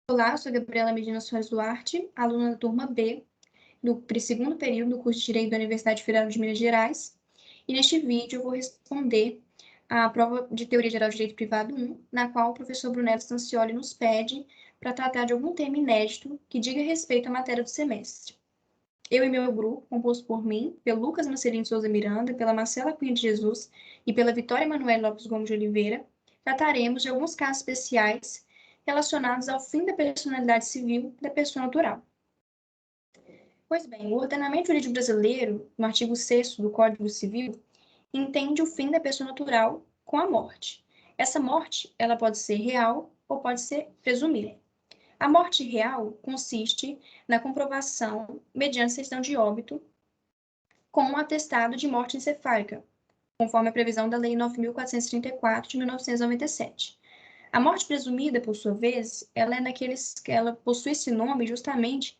Olá, eu sou Gabriela Medina Soares Duarte, aluna da turma B, do segundo período do curso de Direito da Universidade Federal de Minas Gerais. E neste vídeo eu vou responder a prova de Teoria Geral de Direito Privado 1, na qual o professor Brunello Stancioli nos pede para tratar de algum tema inédito que diga respeito à matéria do semestre. Eu e meu grupo, composto por mim, pelo Lucas Marcelino Souza Miranda, pela Marcela Cunha de Jesus e pela Vitória Emanuele Lopes Gomes de Oliveira, trataremos de alguns casos especiais relacionados ao fim da personalidade civil da pessoa natural. Pois bem, o ordenamento jurídico brasileiro, no artigo 6º do Código Civil, entende o fim da pessoa natural com a morte. Essa morte, ela pode ser real ou pode ser presumida. A morte real consiste na comprovação, mediante certidão de óbito, com um atestado de morte encefálica, conforme a previsão da Lei 9.434, de 1997. A morte presumida, por sua vez, ela possui esse nome justamente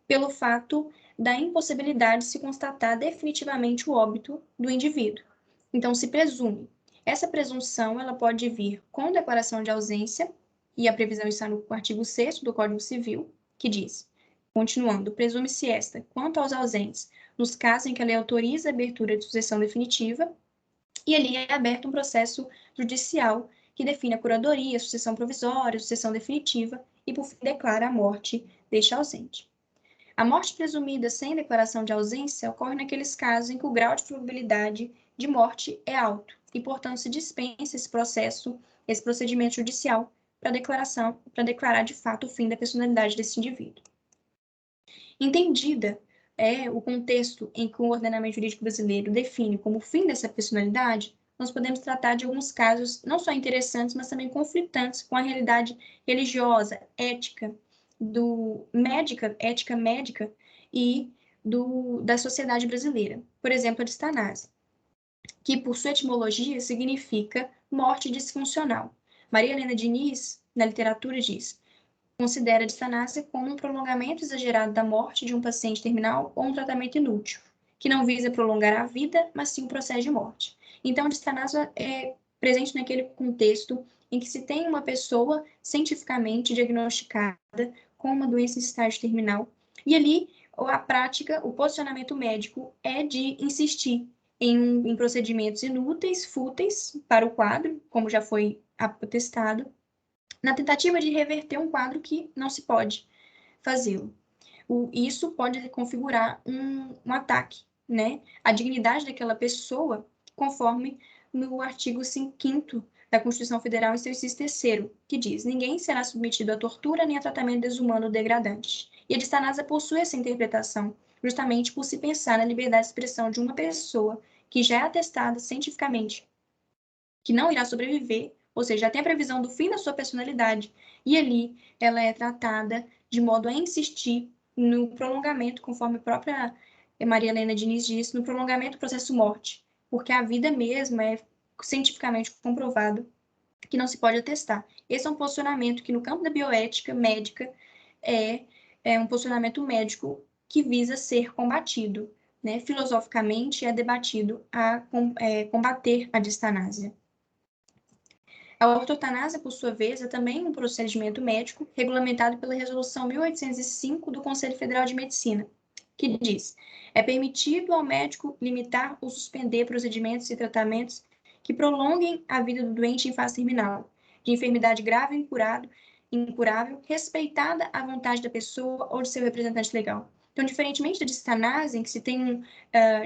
pelo fato da impossibilidade de se constatar definitivamente o óbito do indivíduo. Então, se presume. Essa presunção ela pode vir com declaração de ausência, e a previsão está no artigo 6º do Código Civil, que diz, continuando, presume-se esta, quanto aos ausentes, nos casos em que a lei autoriza a abertura de sucessão definitiva, e ali é aberto um processo judicial que define a curadoria, a sucessão provisória, a sucessão definitiva e, por fim, declara a morte deste ausente. A morte presumida sem declaração de ausência ocorre naqueles casos em que o grau de probabilidade de morte é alto e, portanto, se dispensa esse procedimento judicial para declarar de fato o fim da personalidade desse indivíduo. Entendida o contexto em que o ordenamento jurídico brasileiro define como fim dessa personalidade, nós podemos tratar de alguns casos não só interessantes, mas também conflitantes com a realidade religiosa, ética médica e da sociedade brasileira. Por exemplo, a distanase, que por sua etimologia significa morte disfuncional. Maria Helena Diniz, na literatura, diz: considera a distanase como um prolongamento exagerado da morte de um paciente terminal ou um tratamento inútil, que não visa prolongar a vida, mas sim o processo de morte. Então, a distanase é presente naquele contexto em que se tem uma pessoa cientificamente diagnosticada com uma doença em estágio terminal, e ali a prática, o posicionamento médico é de insistir em procedimentos inúteis, fúteis para o quadro, como já foi atestado, na tentativa de reverter um quadro que não se pode fazê-lo. Isso pode configurar um ataque, né, à dignidade daquela pessoa, conforme no artigo 5º da Constituição Federal, em seu inciso 3º, que diz: ninguém será submetido a tortura nem a tratamento desumano ou degradante. E a distanase possui essa interpretação, justamente por se pensar na liberdade de expressão de uma pessoa que já é atestada cientificamente que não irá sobreviver, ou seja, já tem a previsão do fim da sua personalidade, e ali ela é tratada de modo a insistir no prolongamento, conforme a própria Maria Helena Diniz disse, no prolongamento do processo morte, porque a vida mesma é cientificamente comprovado que não se pode atestar. Esse é um posicionamento que no campo da bioética médica é um posicionamento médico que visa ser combatido, né? Filosoficamente é debatido a combater a distanásia. A ortotanásia, por sua vez, é também um procedimento médico regulamentado pela Resolução 1805 do Conselho Federal de Medicina, que diz: é permitido ao médico limitar ou suspender procedimentos e tratamentos que prolonguem a vida do doente em fase terminal, de enfermidade grave ou incurável, respeitada a vontade da pessoa ou de seu representante legal. Então, diferentemente da distanase, em que se tem,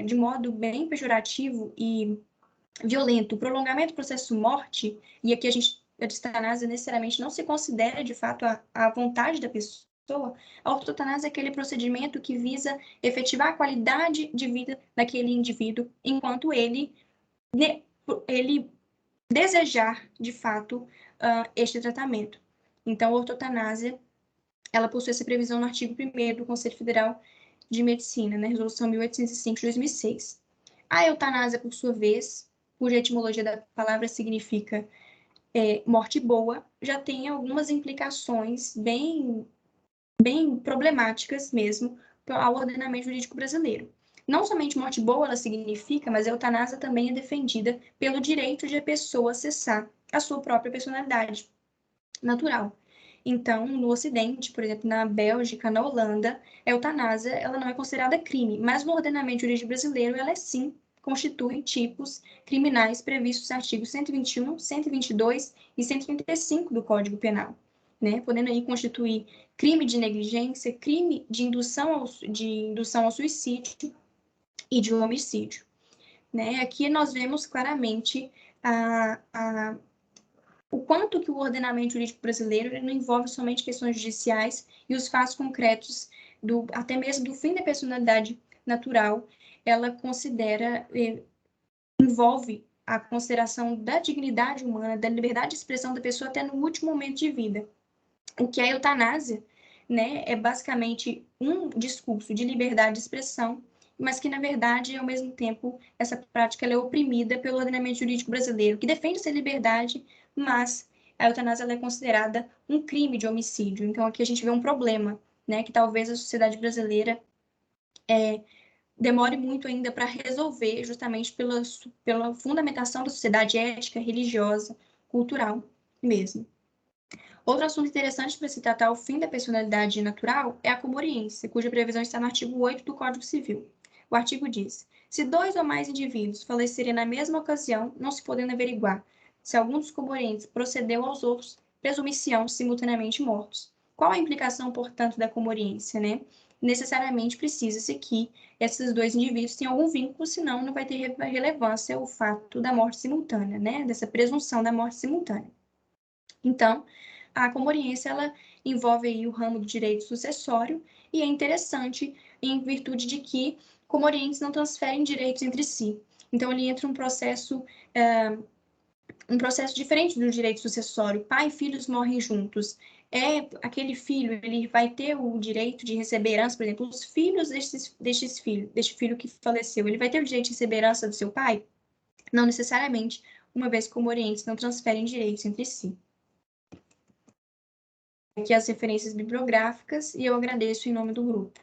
de modo bem pejorativo e violento, o prolongamento do processo morte, e aqui a distanase necessariamente não se considera de fato a vontade da pessoa, a ortotanásia é aquele procedimento que visa efetivar a qualidade de vida daquele indivíduo enquanto ele desejar de fato este tratamento. Então, a ortotanásia ela possui essa previsão no artigo 1º do Conselho Federal de Medicina, na Resolução 1805 de 2006. A eutanásia, por sua vez, cuja etimologia da palavra significa morte boa, já tem algumas implicações bem problemáticas mesmo ao ordenamento jurídico brasileiro. Não somente morte boa ela significa, mas a eutanásia também é defendida pelo direito de a pessoa acessar a sua própria personalidade natural. Então, no Ocidente, por exemplo, na Bélgica, na Holanda, a eutanásia ela não é considerada crime, mas no ordenamento jurídico brasileiro ela sim constitui tipos criminais previstos nos artigos 121, 122 e 135 do Código Penal, né? Podendo aí constituir crime de negligência, crime de indução ao suicídio e de homicídio, né? Aqui nós vemos claramente o quanto que o ordenamento jurídico brasileiro ele não envolve somente questões judiciais e os fatos concretos, até mesmo do fim da personalidade natural, ela envolve a consideração da dignidade humana, da liberdade de expressão da pessoa até no último momento de vida. O que é a eutanásia, né, é basicamente um discurso de liberdade de expressão, mas que, na verdade, ao mesmo tempo, essa prática ela é oprimida pelo ordenamento jurídico brasileiro, que defende essa liberdade, mas a eutanásia ela é considerada um crime de homicídio. Então, aqui a gente vê um problema, né, que talvez a sociedade brasileira demore muito ainda para resolver, justamente pela fundamentação da sociedade ética, religiosa, cultural mesmo. Outro assunto interessante para se tratar o fim da personalidade natural é a comoriência, cuja previsão está no artigo 8 do Código Civil. O artigo diz: se 2 ou mais indivíduos falecerem na mesma ocasião, não se podendo averiguar se algum dos comorientes procedeu aos outros, presume-se-ão simultaneamente mortos. Qual a implicação, portanto, da comoriência, né? Necessariamente precisa-se que esses 2 indivíduos tenham algum vínculo, senão não vai ter relevância o fato da morte simultânea, né? Dessa presunção da morte simultânea. Então, a comoriência ela envolve aí o ramo do direito sucessório e é interessante em virtude de que comorientes não transferem direitos entre si. Então, ele entra um processo diferente do direito sucessório. Pai e filhos morrem juntos. Aquele filho, ele vai ter o direito de receber herança, por exemplo, os filhos deste filho que faleceu, ele vai ter o direito de receber herança do seu pai? Não necessariamente, uma vez que comorientes não transferem direitos entre si. Aqui as referências bibliográficas e eu agradeço em nome do grupo.